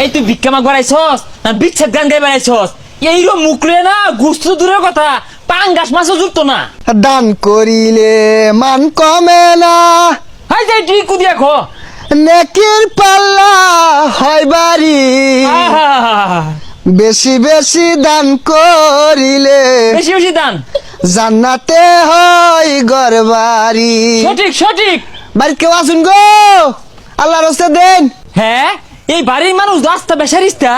এই তুই ভিক্ষা মাগ বাড়াইছস না বিচ্ছেদ গান গাই বাড়াইছস? এইরকম মুখলে না গুস্ত দূরের কথা পাঙ্গাস মাছও জুটতো না। দান করিলে মান কমে না, হাই যাই তুই কুদিয়া খো। নেকির পাল্লা হয় বাড়ি, আহা, বেশি বেশি দান করিলে বেশি বেশি দান। জান্নাতে হয় ঘর বাড়ি। সঠিক সঠিক। বাড়িতে কেউ আসুন গো, আল্লাহর রাস্তা দেন। হ্যাঁ, এই বাড়ির মানুষ রাস্তা বেসারিস্তা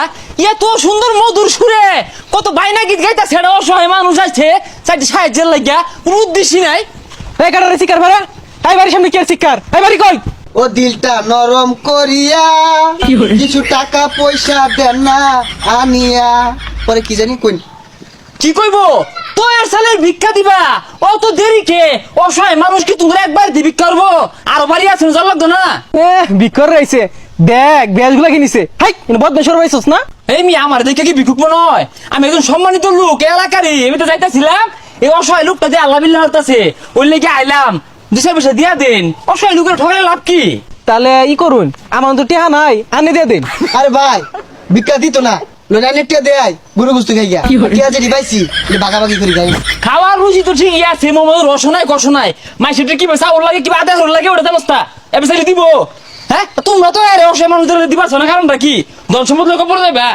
এত সুন্দর মধুর সুরে কত বাইনা গীত গাইতা ছেড়ে অসহায় মানুষ আছে চারটি সাহায্যের লাগিয়া কোনো উদ্দেশ্যই নাই। এই কাটারে শিকার ভাড়া, এই বাড়ির সামনে কি আর শিকার? এই বাড়ি কই? ও দিলটা নরম করিয়া কিছু টাকা পয়সা দেন না আনিয়া। পরে কি জানি কই কি কইব তো এর সালের ভিক্ষা দিবা? অত দেরি কে? অসহায় মানুষ কি তোমরা একবার দি ভিক্ষা করবো? আরো বাড়ি আছে জল লাগতো না? বিকর রইছে দেখ, বেশগুলা কিনিছে। হাই বদমেশ্বর পাইছস না? এই মি আমার দেখে কি ভিক্ষুক মনে হয়? আমি একজন সম্মানিত লোক এলাকারই, আমি তো যাইতেছিলাম এই অসহায় লোকটা যে আল্লাহ বিল্লাহ হতাছে ওই লেগে আইলাম। 2 পয়সা দিয়া দেন, অসহায় লোকের ঠকালে লাভ কি? তাহলে ই করুন, আমার তো টেহা নাই, আনে দিয়ে দেন। আরে ভাই ভিক্ষা দিত না, লোনানেটিয়া দেয় গুরু গুস্তু খাইয়া টিয়া যে পাইছি ভাগাভাগি করি খাই। খাওয়ার রুচি তো ঠিকই আছে, মোমো রস নাই কষ নাই, মাইসেটা কি চাউল লাগে কি আদা হল লাগে ওটা অবস্থা এবার দিব। হ্যাঁ তোমরা তো অসহায় মানুষদের দিবা না, কারণটা কি? ধন সম্পদ লোক পড়ে যাবে।